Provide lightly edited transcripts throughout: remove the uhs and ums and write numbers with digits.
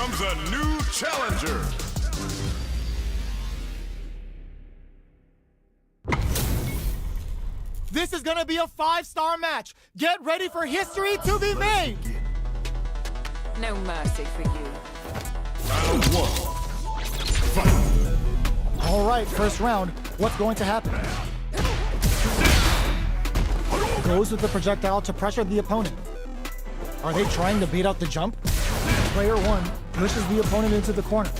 comes a new challenger. This is gonna be a 5-star match. Get ready for history to be made. No mercy for you. Round 1. Fight. All right, first round. What's going to happen? Goes with the projectile to pressure the opponent. Are they trying to beat out the jump? Player 1 pushes the opponent into the corner.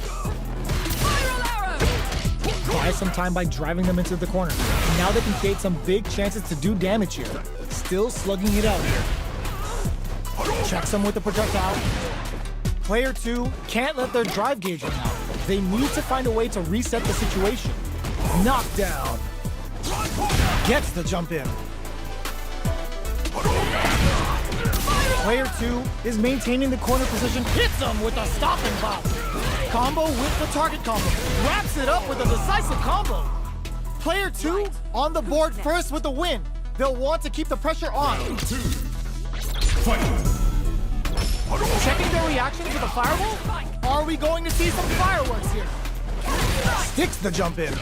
Buy some time by driving them into the corner. Now they can create some big chances to do damage here. Still slugging it out here. Checks them with the projectile. Player 2 can't let their drive gauge run out. They need to find a way to reset the situation. Knockdown. Gets the jump in. Player 2 is maintaining the corner position, hits him with a stopping block. Combo with the target combo. Wraps it up with a decisive combo. Player 2 on the board first with the win. They'll want to keep the pressure on. Round 2. Fight. Checking their reaction to the fireball? Are we going to see some fireworks here? Sticks the jump in.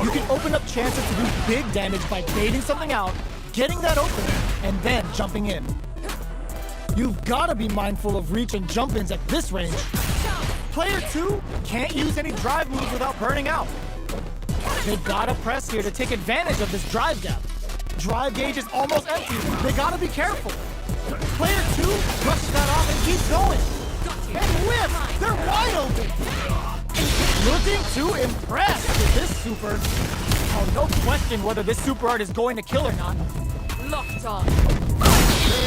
You can open up chances to do big damage by baiting something out, getting that opening, and then jumping in. You've got to be mindful of reach and jump-ins at this range. Player 2 can't use any drive moves without burning out. They've got to press here to take advantage of this drive gap. Drive gauge is almost empty. They got to be careful. Player 2 brushes that off and keeps going. And whips! They're wide open! Looking to impress with this super. Oh, no question whether this super art is going to kill or not. Locked on.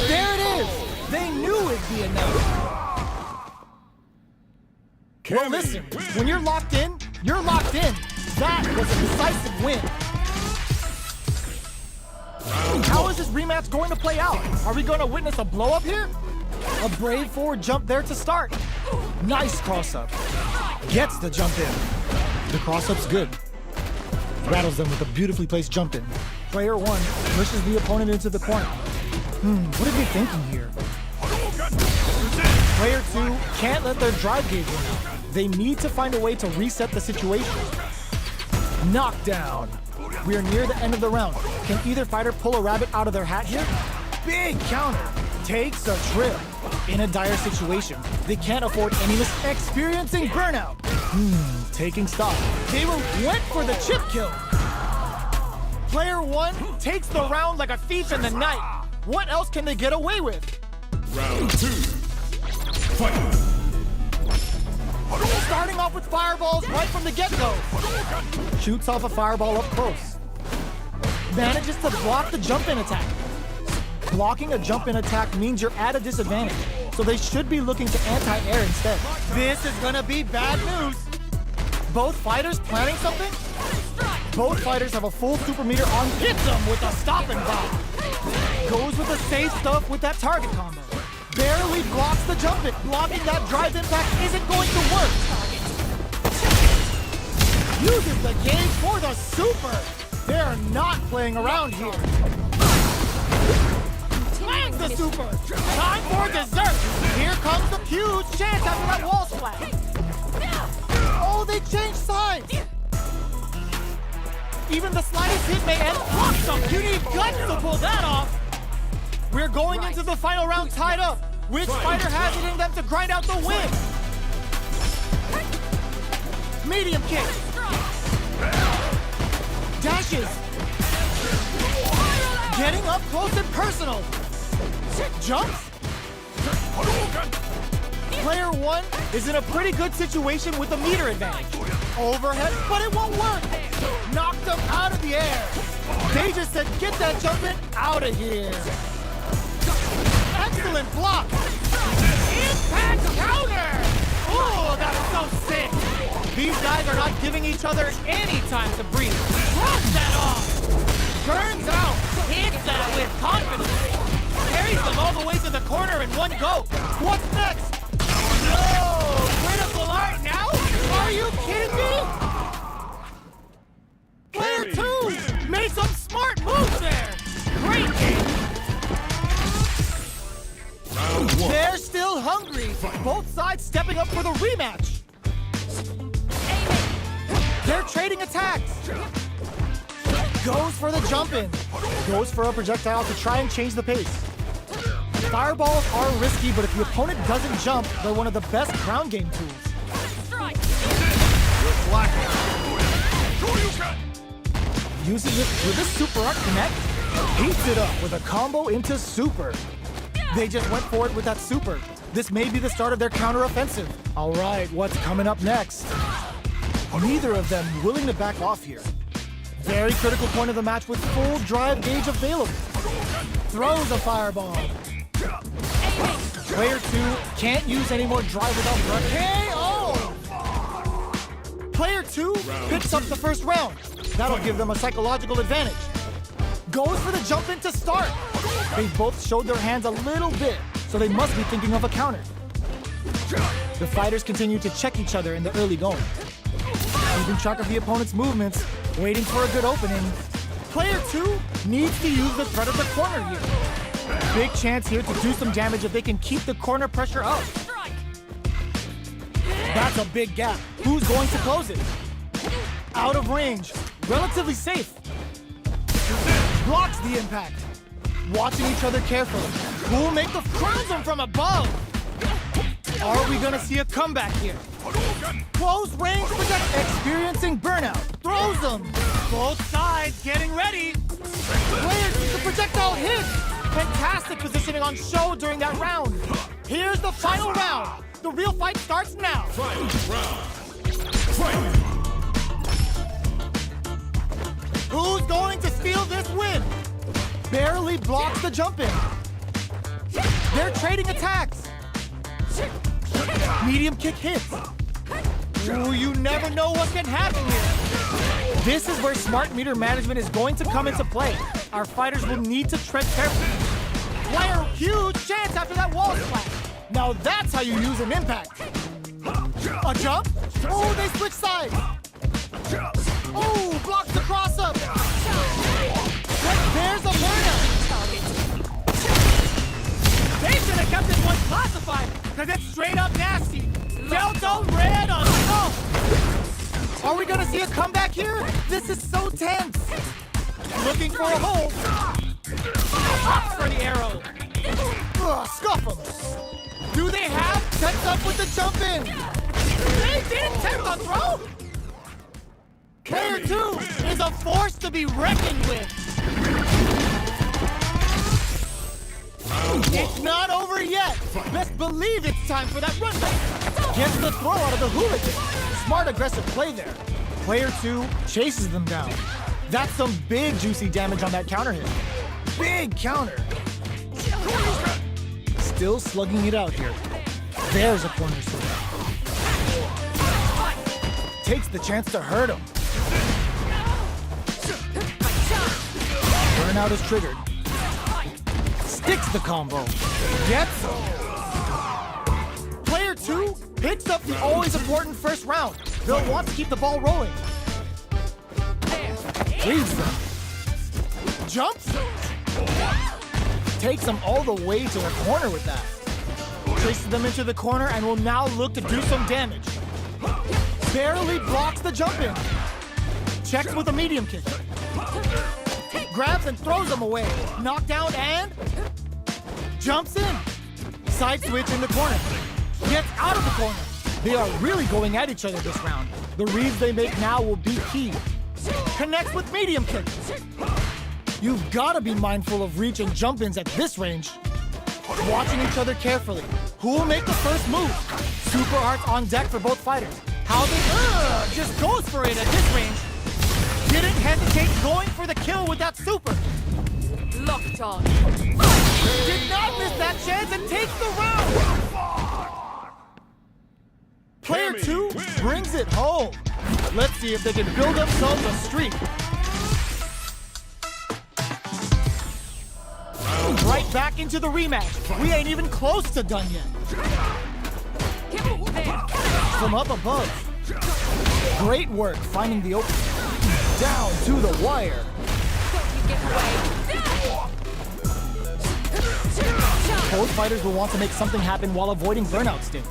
There it is! They knew it'd be enough. Well, listen, when you're locked in, you're locked in. That was a decisive win. How is this rematch going to play out? Are we going to witness a blow-up here? A brave forward jump there to start. Nice cross-up. Gets the jump in. The cross-up's good. Rattles them with a beautifully placed jump in. Player 1 pushes the opponent into the corner. What are they thinking here? Player 2 can't let their drive gauge run out. They need to find a way to reset the situation. Knockdown. We are near the end of the round. Can either fighter pull a rabbit out of their hat here? Big counter. Takes a trip. In a dire situation, they can't afford any experiencing burnout. Taking stock. They went for the chip kill. Player 1 takes the round like a thief in the night. What else can they get away with? Round 2. Fight. Starting off with fireballs right from the get-go. Shoots off a fireball up close. Manages to block the jump-in attack. Blocking a jump-in attack means you're at a disadvantage, so they should be looking to anti-air instead. This is gonna be bad news. Both fighters planning something? Both fighters have a full super meter on. Hits them with a stopping block. Goes with the safe stuff with that target combo. Barely blocks the jump in. Blocking that drive impact isn't going to work. Uses the gauge for the super. They're not playing around here. Lands the super. Time for dessert. Here comes the huge chance after that wall splash. Oh, they changed sides. Even the slightest hit may end. Block them. You need guts to pull that off. We're going into the final round tied up. Which fighter has it in them to grind out the win? Medium kick. Dashes. Getting up close and personal. Jumps. Player 1 is in a pretty good situation with the meter advantage. Overhead, but it won't work. Knocked them out of the air. They just said, get that jump in out of here. Excellent block. Impact counter. Oh, that is so sick. These guys are not giving each other any time to breathe. Drops that off. Turns out. Hits that with confidence. Carries them all the way to the corner in one go. What's next? No! Critical art now? Are you kidding me? Player 2 made some smart moves there. Great game. Round 1. They're still hungry. Both sides side stepping up for the rematch. They're trading attacks. Goes for the jump in. Goes for a projectile to try and change the pace. Fireballs are risky, but if the opponent doesn't jump, they're one of the best ground game tools. Uses it with a super art connect, heats it up with a combo into super. They just went for it with that super. This may be the start of their counter-offensive. All right, what's coming up next? Neither of them willing to back off here. Very critical point of the match with full drive gauge available. Throws a fireball. Player 2 can't use any more drive without KO! Player 2 picks up the first round. That'll give them a psychological advantage. Goes for the jump in to start. They both showed their hands a little bit, so they must be thinking of a counter. The fighters continue to check each other in the early going. Keeping track of the opponent's movements, waiting for a good opening. Player 2 needs to use the threat of the corner here. Big chance here to do some damage if they can keep the corner pressure up. That's a big gap. Who's going to close it? Out of range. Relatively safe. Blocks the impact. Watching each other carefully. Who'll make the crowns them from above? Are we gonna see a comeback here? Close range project experiencing burnout. Throws them. Both sides getting ready. Players with the projectile hit. Fantastic positioning on show during that round. Here's the final round. The real fight starts now. Final round. Fight. Who's going to steal this win? Barely blocks the jump in. They're trading attacks. Medium kick hits. Ooh, you never know what can happen here. This is where smart meter management is going to come into play. Our fighters will need to tread carefully. Player, huge chance after that wall splash. Now that's how you use an impact. A jump? Oh, they switch sides. Oh, blocks the cross up. There's a burnout. They should have kept this one classified, because it's straight up nasty. Delta red on top. Are we gonna see a comeback here? This is so tense. Looking for a hole. Ops for the arrow. Ugh, scuff them. Do they have sets up with the jump in? They didn't test the throw. Player 2 is a force to be reckoned with. It's not over yet. Best believe it's time for that run back. Gets the throw out of the hooligan. Smart aggressive play there. Player 2 chases them down. That's some big juicy damage on that counter hit. Big counter. Still slugging it out here. There's a corner swing. Takes the chance to hurt him. Burnout is triggered. Sticks the combo. Gets him. Player 2 picks up the always important first round. They'll want to keep the ball rolling. Leaves them. Jumps. Takes them all the way to the corner with that. Traces them into the corner and will now look to do some damage. Barely blocks the jump in. Checks with a medium kick. Grabs and throws them away. Knockdown and jumps in. Side switch in the corner. Gets out of the corner. They are really going at each other this round. The reads they make now will be key. Connects with medium kick. You've got to be mindful of reach and jump-ins at this range. Watching each other carefully. Who will make the first move? Super arts on deck for both fighters. How they just goes for it at this range. Didn't hesitate going for the kill with that super. Locked on. Did not miss that chance and takes the round. Player 2 brings it home. Let's see if they can build themselves a streak. Right back into the rematch. We ain't even close to done yet. From up above. Great work finding the opening. Down to the wire. Both fighters will want to make something happen while avoiding burnout sting.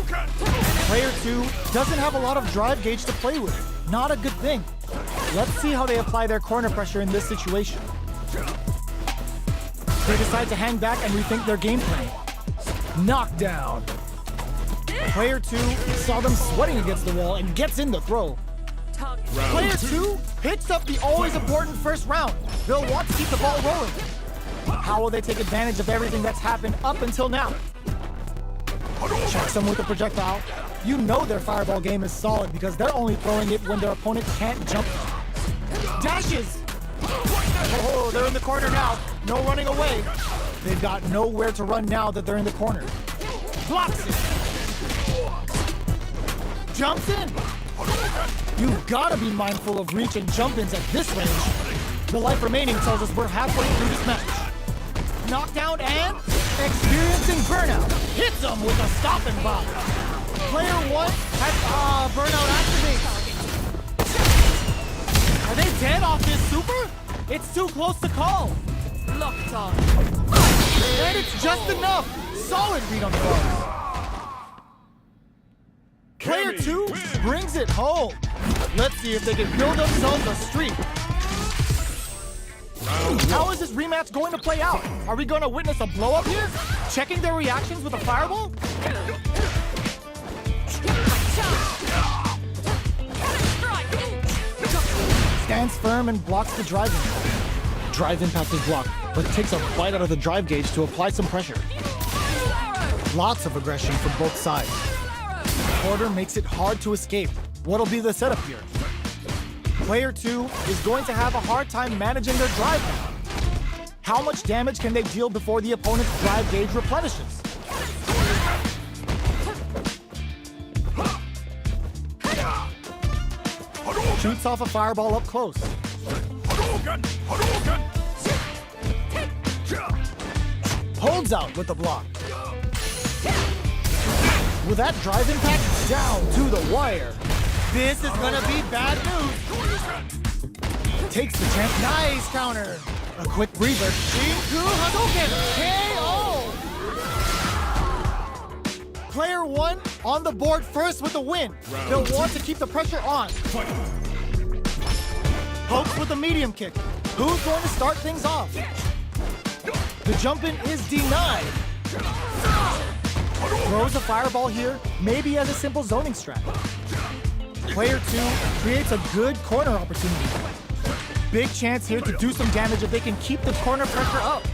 Player 2 doesn't have a lot of drive gauge to play with. Not a good thing. Let's see how they apply their corner pressure in this situation. They decide to hang back and rethink their game plan. Knockdown. Player 2 saw them sweating against the wall and gets in the throw. Player 2 picks up the always important first round. They'll want to keep the ball rolling. How will they take advantage of everything that's happened up until now? Checks them with a projectile. You know their fireball game is solid because they're only throwing it when their opponent can't jump. Dashes! Oh, they're in the corner now. No running away. They've got nowhere to run now that they're in the corner. Blocks it. Jumps in. You've got to be mindful of reach and jump-ins at this range. The life remaining tells us we're halfway through this match. Knockdown and experiencing burnout. Hits him with a stop and block. Player 1 has burnout activated. Are they dead off this super? It's too close to call. Locked on. And it's just enough. Solid read on the ball. Player 2 brings it home. Let's see if they can build themselves a streak. How is this rematch going to play out? Are we going to witness a blow-up here? Checking their reactions with a fireball? Stands firm and blocks the drive impact. Drive impact is blocked, but takes a bite out of the drive gauge to apply some pressure. Lots of aggression from both sides. Order makes it hard to escape. What'll be the setup here? Player 2 is going to have a hard time managing their drive now. How much damage can they deal before the opponent's drive gauge replenishes? Shoots off a fireball up close. Holds out with the block. With that drive impact down to the wire. This is gonna be bad news. Takes the chance. Nice counter. A quick breather. Into Hadouken. KO. Player 1 on the board first with the win. They'll want to keep the pressure on. Pokes with a medium kick. Who's going to start things off? The jump in is denied. Throws a fireball here, maybe as a simple zoning strat. Player 2 creates a good corner opportunity. Big chance here to do some damage if they can keep the corner pressure up.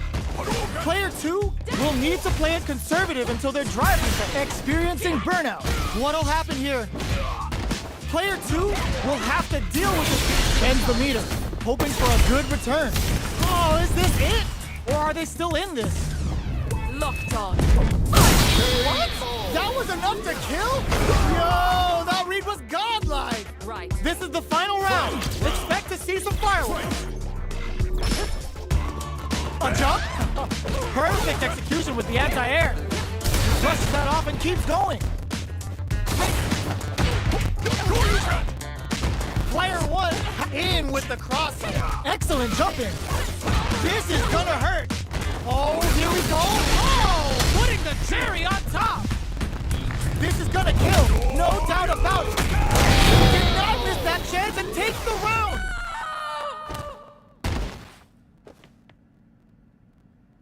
Player 2 will need to play it conservative until their drive is experiencing burnout. What'll happen here? Player 2 will have to deal with it. Bends the meter, hoping for a good return. Oh, is this it? Or are they still in this? Locked on. What? That was enough to kill? Yo, that read was godlike. Right. This is the final round. Expect to see some fireworks. A jump? Perfect execution with the anti-air. Brushes that off and keeps going. Player 1 in with the cross. Excellent jumping. This is gonna hurt. Oh, here we go. Oh, putting the cherry on top. This is gonna kill, no doubt about it. Did not miss that chance and takes the round.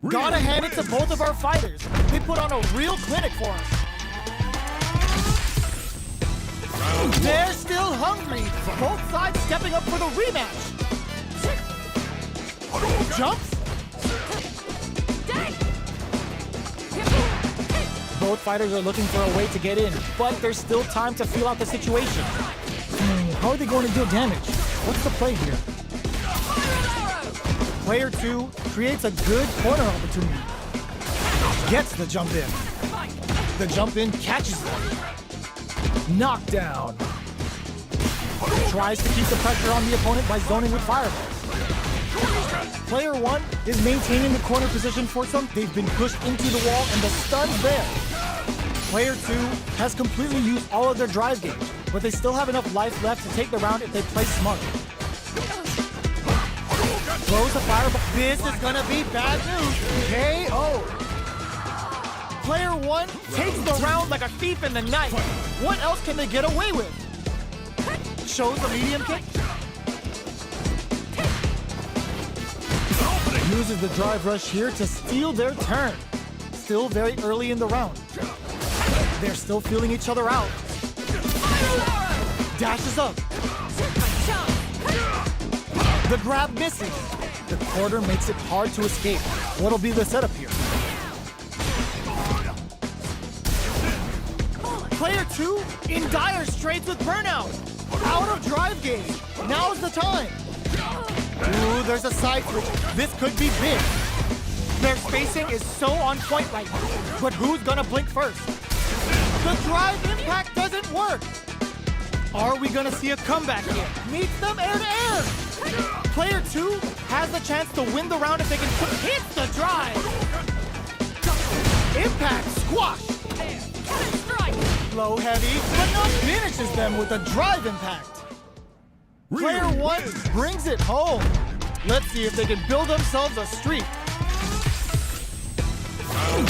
Gotta hand it to both of our fighters. They put on a real clinic for us. They're still hungry. Both sides stepping up for the rematch. Jumps. Both fighters are looking for a way to get in, but there's still time to feel out the situation. How are they going to deal damage? What's the play here? Player 2 creates a good corner opportunity. Gets the jump in. The jump in catches them. Knockdown. Tries to keep the pressure on the opponent by zoning with fireballs. Player 1 is maintaining the corner position for some. They've been pushed into the wall and the stun's there. Player 2 has completely used all of their drive gauge, but they still have enough life left to take the round if they play smart. Throws a fireball. This is gonna be bad news. KO. Player one takes the round like a thief in the night. What else can they get away with? Shows a medium kick. Uses the drive rush here to steal their turn. Still very early in the round. They're still feeling each other out. Dashes up. The grab misses. The quarter makes it hard to escape. What'll be the setup here? Player two in dire straits with burnout. Out of drive gauge. Now's the time. Ooh, there's a side switch. This could be big. Their spacing is so on point right now. But who's gonna blink first? The drive impact doesn't work. Are we gonna see a comeback here? Meets them air to air. Player two has the chance to win the round if they can hit the drive. Impact squash. Low heavy, but not finishes them with a drive impact. Player one brings it home. Let's see if they can build themselves a streak.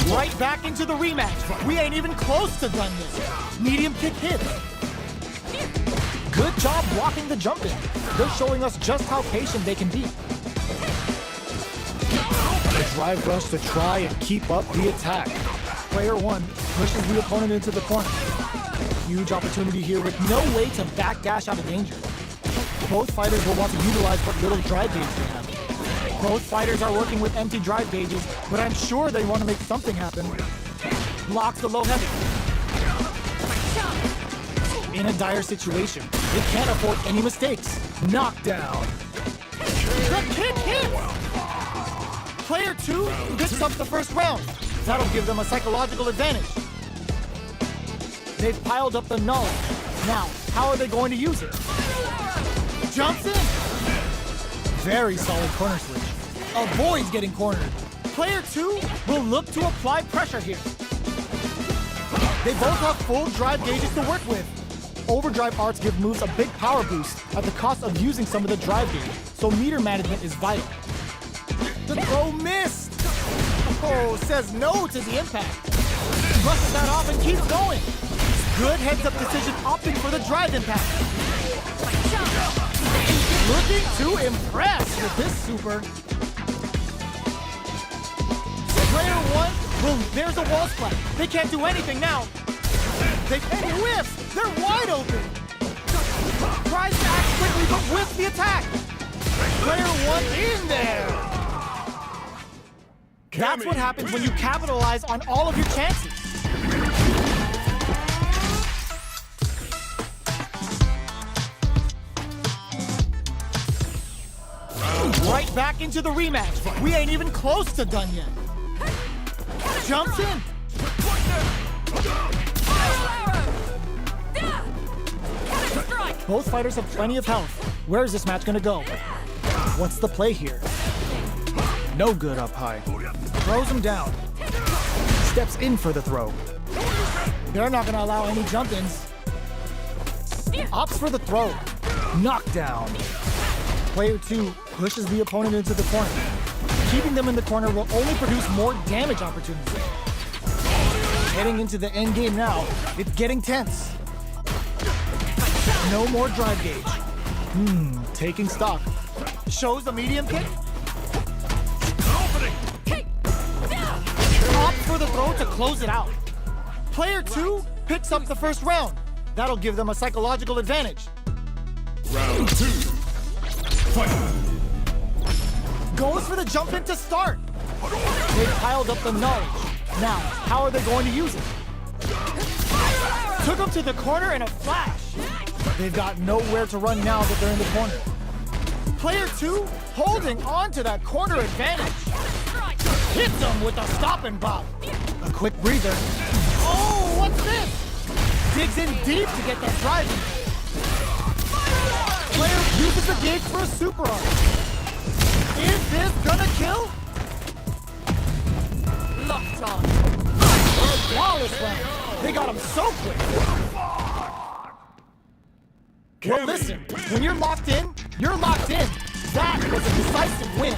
Right back into the rematch. We ain't even close to done yet. Medium kick hits. Good job blocking the jump in. They're showing us just how patient they can be. The drive rush to try and keep up the attack. Player one pushes the opponent into the corner. Huge opportunity here with no way to backdash out of danger. Both fighters will want to utilize what little drive gauge they have. Both fighters are working with empty drive gauges, but I'm sure they want to make something happen. Blocks the low heavy. In a dire situation, they can't afford any mistakes. Knockdown. The kick hits! Player two picks up the first round. That'll give them a psychological advantage. They've piled up the knowledge. Now, how are they going to use it? Jumps in. Very solid corner switch. Avoids getting cornered. Player two will look to apply pressure here. They both have full drive gauges to work with. Overdrive arts give moves a big power boost at the cost of using some of the drive gauge, so meter management is vital. The throw missed. Oh, says no to the impact. Brushes that off and keeps going. Good heads-up decision opting for the drive impact. Looking to impress with this super. Player one, boom, there's a wall splat. They can't do anything now. They whiffs, they're wide open. Tries to act quickly, but whiffs the attack. Player one in there. That's what happens when you capitalize on all of your chances. Right back into the rematch. We ain't even close to done yet. Jumps in. Both fighters have plenty of health. Where is this match gonna go? What's the play here? No good up high. Throws him down. Steps in for the throw. They're not gonna allow any jump-ins. Opts for the throw. Knockdown. Player two pushes the opponent into the corner. Keeping them in the corner will only produce more damage opportunities. Heading into the end game now, it's getting tense. No more drive gauge. Taking stock. Shows the medium kick. Opts for the throw to close it out. Player two picks up the first round. That'll give them a psychological advantage. Round two. Fight. Goes for the jump in to start. They piled up the knowledge. Now, how are they going to use it? Took him to the corner in a flash. They've got nowhere to run now that they're in the corner. Player two holding on to that corner advantage. Hits them with a stop and pop. A quick breather. Oh, what's this? Digs in deep to get that driving. Player uses the gauge for a super arm. Is this gonna kill? Locked on. A flawless round. They got him so quick. Well, listen, when you're locked in, you're locked in. That was a decisive win.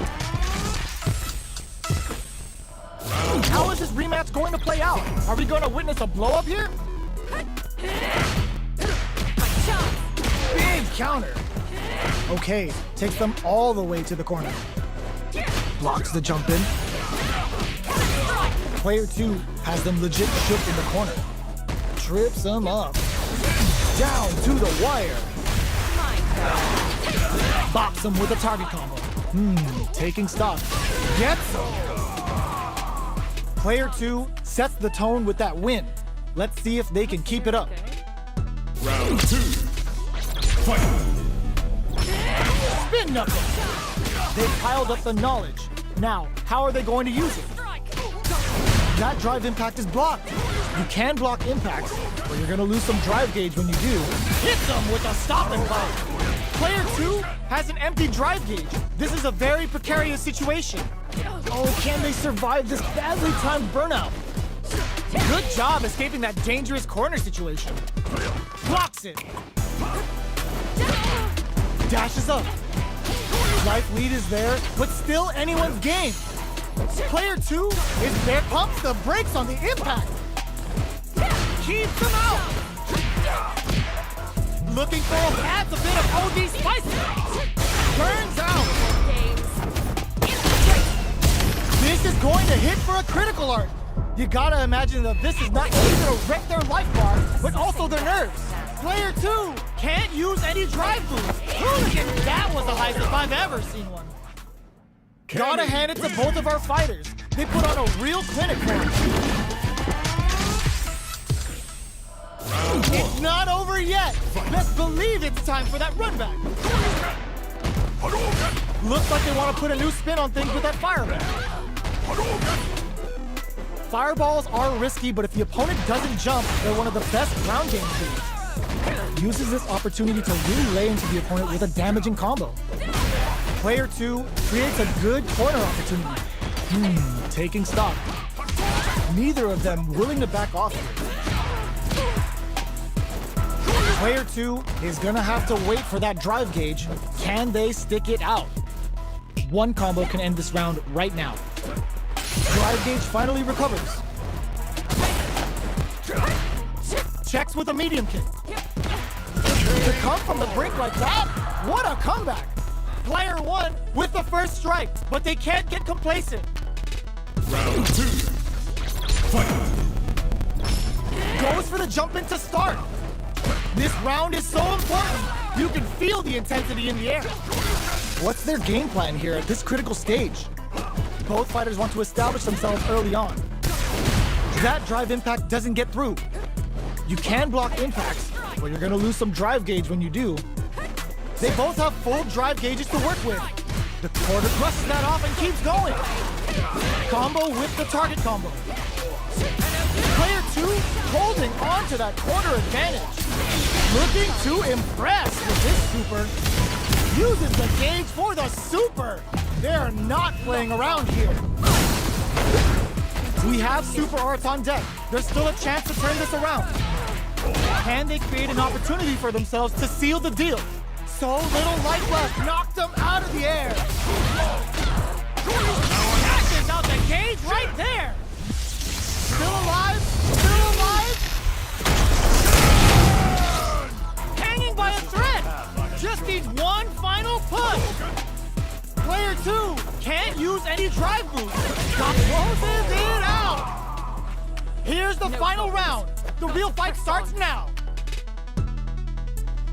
How is this rematch going to play out? Are we going to witness a blow-up here? Big counter. Okay, takes them all the way to the corner. Blocks the jump in. Player 2 has them legit shook in the corner. Trips them up. Down to the wire. Bops them with a target combo. Taking stock. Gets them. Player 2 sets the tone with that win. Let's see if they can keep it up. Round 2. Fight. Spin knuckle. They've piled up the knowledge. Now, how are they going to use it? That drive impact is blocked. You can block impacts, but you're gonna lose some drive gauge when you do. Hit them with a stop and fight. Player 2 has an empty drive gauge. This is a very precarious situation. Oh, can they survive this badly timed burnout? Good job escaping that dangerous corner situation. Blocks it. Dashes up. Life lead is there, but still anyone's game. Player 2 is there, pumps the brakes on the impact. Keeps them out. Looking for adds a bit of OD spice. Burns out. This is going to hit for a critical art. You gotta imagine that this is not only gonna wreck their life bar, but also their nerves. Player 2 can't use any drive boost. Hooligan, that was the highest if I've ever seen one. Gotta hand it to both of our fighters. They put on a real clinic for it. It's not over yet. Best believe it's time for that run back. Looks like they want to put a new spin on things with that fireball. Fireballs are risky, but if the opponent doesn't jump, they're one of the best ground game tools. Uses this opportunity to really lay into the opponent with a damaging combo. Player 2 creates a good corner opportunity. Taking stock. Neither of them willing to back off here. Player 2 is gonna have to wait for that drive gauge. Can they stick it out? One combo can end this round right now. Drive gauge finally recovers. Checks with a medium kick. To come from the brink like that? What a comeback! Player 1 with the first strike, but they can't get complacent. Round 2. Fight. Goes for the jump in to start. This round is so important. You can feel the intensity in the air. What's their game plan here at this critical stage? Both fighters want to establish themselves early on. That drive impact doesn't get through. You can block impacts, but you're gonna lose some drive gauge when you do. They both have full drive gauges to work with. The quarter crushes that off and keeps going. Combo with the target combo. Player 2 holding on to that corner advantage. Looking to impress with this super. Uses the gauge for the super. They're not playing around here. We have super arts on deck. There's still a chance to turn this around. Can they create an opportunity for themselves to seal the deal? So little life left, knocked them out of the air. Dashes out the gauge right there. Still alive, still alive. Hanging by a thread. Just needs one final push. Player 2 can't use any drive boost. Closes it out. Here's the final round. The real fight starts now.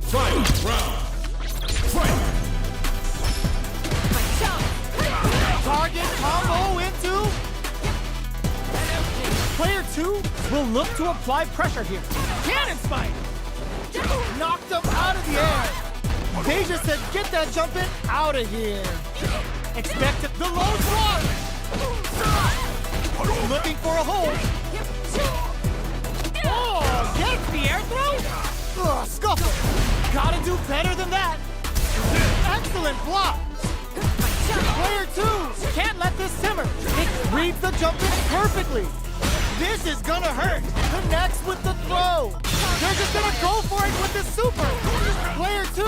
Final round. Fight. Target combo into. Player 2 will look to apply pressure here. Cannon spike. Knocked them out of the air. They just said, get that jump in out of here. Expect it. The low block. Looking for a hold. Oh, gets the air throw. Ugh, scuffle. Gotta do better than that. Excellent block. Player 2 can't let this simmer. It reads the jump in perfectly. This is gonna hurt. Connects with the throw. They're just gonna go for it with the super. Player 2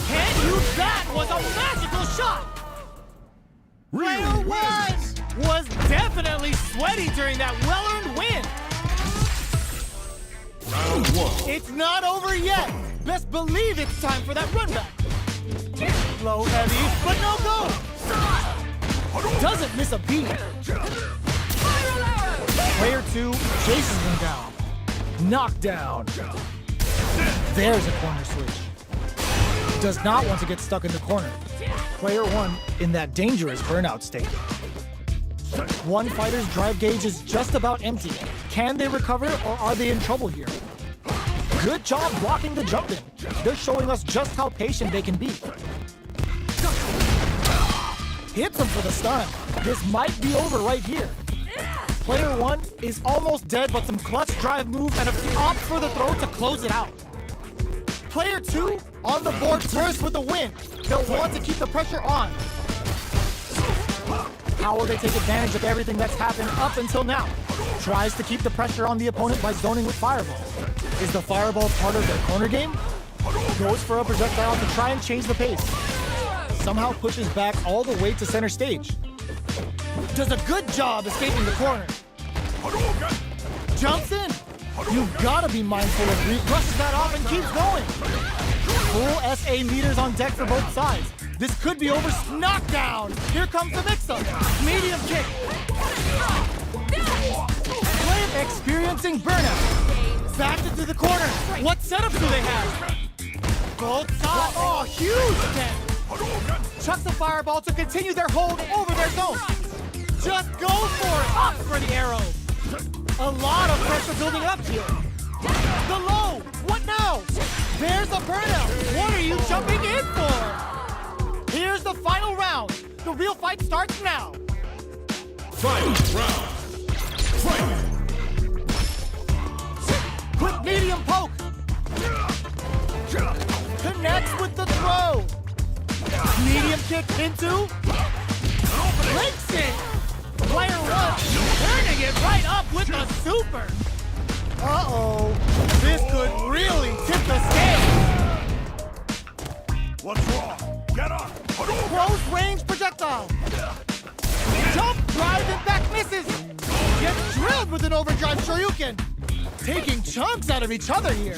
can't use that. Was a magical shot. Player 1 was definitely sweaty during that well-earned win. Round one. It's not over yet. Best believe it's time for that run back. Low heavy, but no go. Doesn't miss a beat. Player 2 chases him down. Knockdown. There's a corner switch. Does not want to get stuck in the corner. Player 1 in that dangerous burnout state. One fighter's drive gauge is just about empty. Can they recover or are they in trouble here? Good job blocking the jump in. They're showing us just how patient they can be. Hits him for the stun. This might be over right here. Player 1 is almost dead, but some clutch drive move and a opts for the throw to close it out. Player 2 on the board first with the win. They'll want to keep the pressure on. How will they take advantage of everything that's happened up until now? Tries to keep the pressure on the opponent by zoning with fireball. Is the fireball part of their corner game? Goes for a projectile to try and change the pace. Somehow pushes back all the way to center stage. Does a good job escaping the corner. Jumps in. You've got to be mindful of brushes that off and keeps going. Full SA meters on deck for both sides. This could be over. Knockdown. Here comes the mix-up. Medium kick. Player experiencing burnout. Backed into the corner. What setup do they have? Both sides. Oh, huge net. Chucks a fireball to continue their hold over their zone. Just go for it. Up for the arrow. A lot of pressure building up here. The low. What now? There's a burnout. What are you jumping in for? Here's the final round. The real fight starts now. Final round. Fight. Quick medium poke. Connects with the throw. Medium kick into. Links it. Player 1 turning it right up with a super. Uh-oh. This could really tip the scale. What's wrong? Get up. Close range projectile. Jump, drive, and back misses. Gets drilled with an overdrive Shoryuken. Taking chunks out of each other here.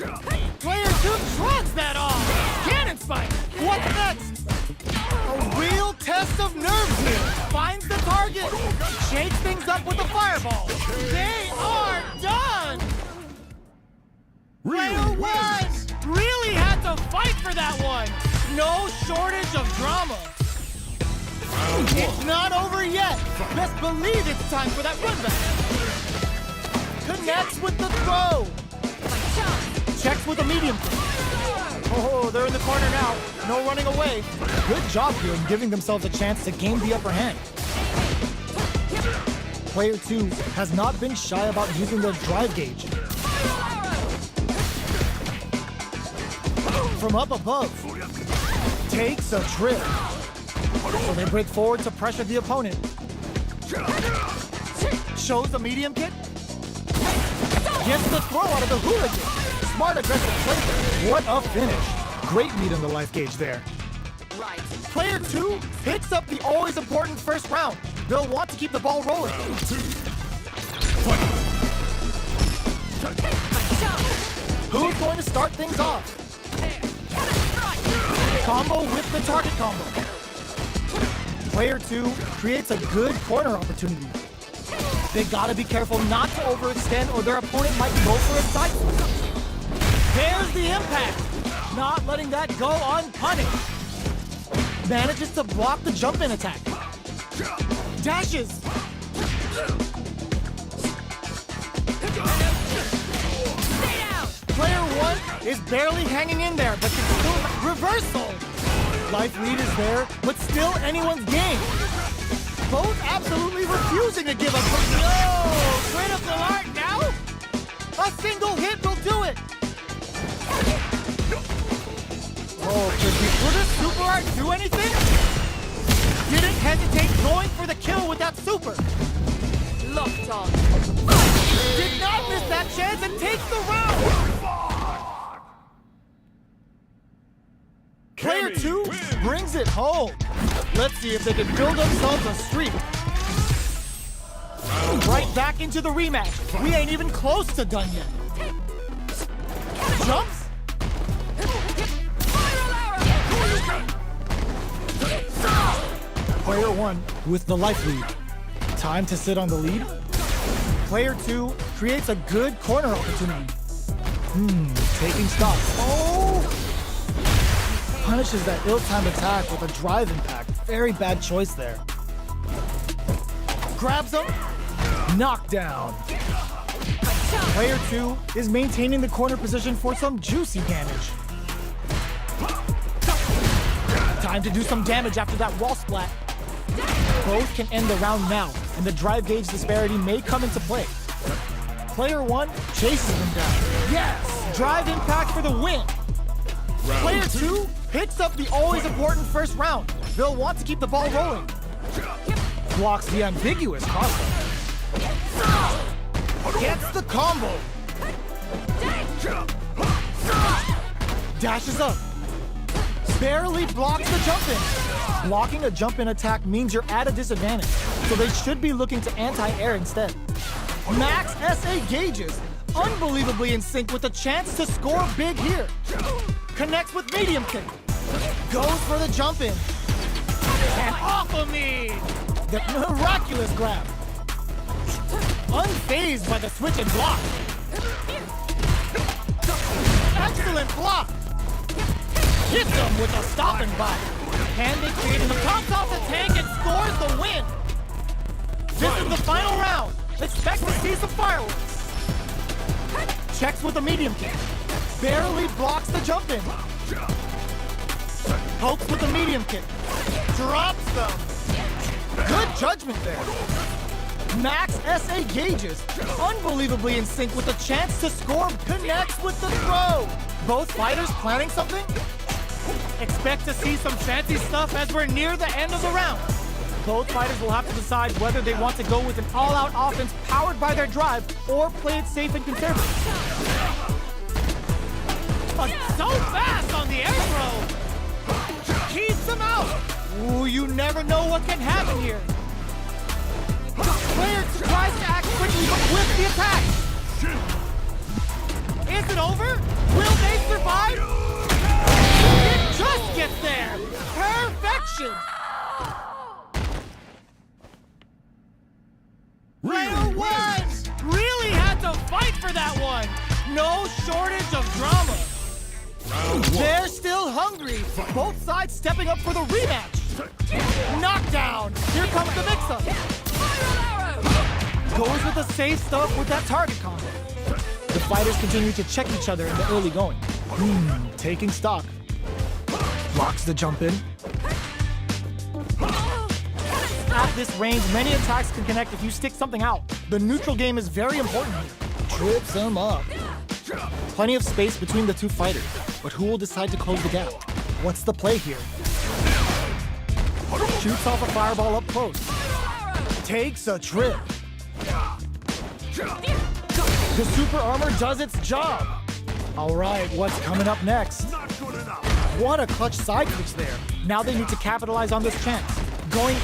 Player 2 shrugs that off. Cannon spike. What's next? A real test of nerves here. Finds the target. Shakes things up with a fireball. They are done. Player 1 really had to fight for that one. No shortage of drama. It's not over yet. Best believe it's time for that run back. Connects with the throw. Checks with a medium kick. Oh, they're in the corner now. No running away. Good job here in giving themselves a chance to gain the upper hand. Player 2 has not been shy about using their drive gauge. From up above, takes a trip. So they break forward to pressure the opponent. Shows the medium kick. Gets the throw out of the hooligan. Smart, aggressive play. What a finish. Great lead in the life gauge there. Right. Player 2 picks up the always important first round. They'll want to keep the ball rolling. Round 2. Fight. Who's going to start things off? Combo with the target combo. Player 2 creates a good corner opportunity. They gotta be careful not to overextend or their opponent might go for a side switch. There's the impact. Not letting that go unpunished. Manages to block the jump-in attack. Dashes. Stay down. Player 1 is barely hanging in there, but can still reversal. Life lead is there, but still anyone's game. Both absolutely refusing to give up. No! Critical art now? A single hit will do it. Oh, could this super art do anything? Didn't hesitate going for the kill with that super. Locked on. Did not miss that chance and takes the round. Player 2 brings it home. Let's see if they can build themselves a streak. Right back into the rematch. We ain't even close to done yet. Jumps? Player 1 with the life lead. Time to sit on the lead. Player 2 creates a good corner opportunity. Taking stock. Oh! Punishes that ill-timed attack with a drive impact. Very bad choice there. Grabs him. Knockdown. Player 2 is maintaining the corner position for some juicy damage. Time to do some damage after that wall splat. Both can end the round now, and the drive gauge disparity may come into play. Player 1 chases them down. Yes! Drive impact for the win. Player 2 picks up the always important first round. They'll want to keep the ball rolling. Blocks the ambiguous crossover. Gets the combo. Dashes up. Barely blocks the jump in. Blocking a jump in attack means you're at a disadvantage, so they should be looking to anti-air instead. Max SA gauges, unbelievably in sync with a chance to score big here. Connects with medium kick. Goes for the jump in. And off of me! The miraculous grab. Unfazed by the switch and block. Excellent block. Hits him with a stopping body. Handy creating the comes off the tank and scores the win. This is the final round. Expect to see some fireworks. Checks with a medium kick. Barely blocks the jump in. Pokes with a medium kick. Drops them. Good judgment there. Max SA gauges, unbelievably in sync with a chance to score. Connects with the throw. Both fighters planning something? Expect to see some fancy stuff as we're near the end of the round. Both fighters will have to decide whether they want to go with an all-out offense powered by their drive or play it safe and conservative. But so fast on the air throw! Keeps him out! Ooh, you never know what can happen here. Player tries to act quickly, but with the attack. Is it over? Will they survive? It just gets there. Perfection. Player 1 really had to fight for that one. No shortage of drama. They're still hungry. Both sides stepping up for the rematch. Knockdown. Here comes the mix-up. Goes with the safe stuff with that target combo. The fighters continue to check each other in the early going. Taking stock. Blocks the jump in. At this range, many attacks can connect if you stick something out. The neutral game is very important here. Trips them up. Plenty of space between the two fighters, but who will decide to close the gap? What's the play here? Shoots off a fireball up close. Takes a trip. The super armor does its job. All right, what's coming up next? What a clutch side switch there. Now they need to capitalize on this chance.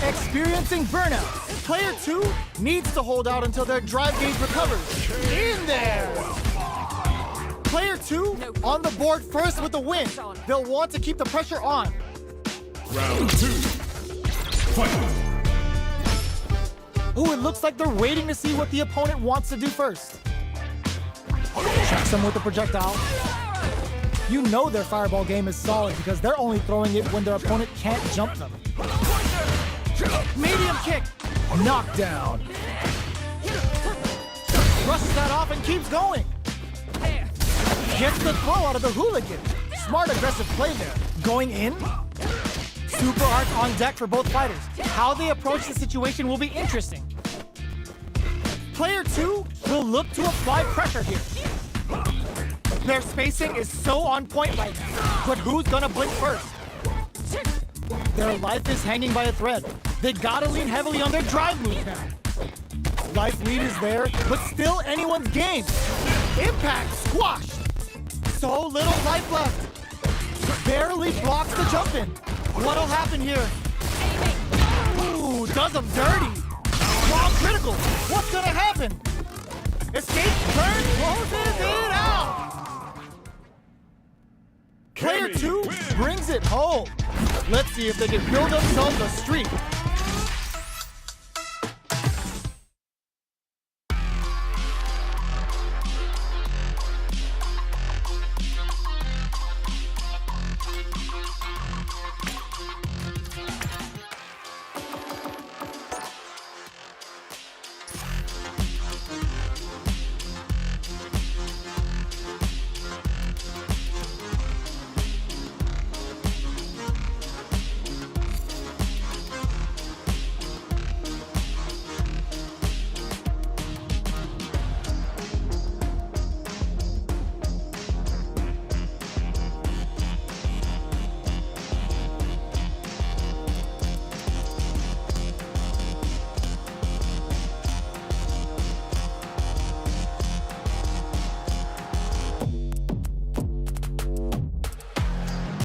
Experiencing burnout. Player 2 needs to hold out until their drive gauge recovers. In there! Player 2 on the board first with the win. They'll want to keep the pressure on. Round 2. Fight! Ooh, it looks like they're waiting to see what the opponent wants to do first. Checks them with the projectile. You know their fireball game is solid because they're only throwing it when their opponent can't jump them. Medium kick. Knockdown. Brushes that off and keeps going. Gets the throw out of the hooligan. Smart aggressive play there. Going in. Super arc on deck for both fighters. How they approach the situation will be interesting. Player 2 will look to apply pressure here. Their spacing is so on point right now. But who's gonna blink first? Their life is hanging by a thread. They gotta lean heavily on their drive move now. Life lead is there, but still anyone's game. Impact squashed. So little life left. Barely blocks the jump in. What'll happen here? Ooh, does him dirty. Drops critical. What's gonna happen? Escape, turn, closes it out. Player Kenny 2 wins. brings it home. Let's see if they can build themselves a streak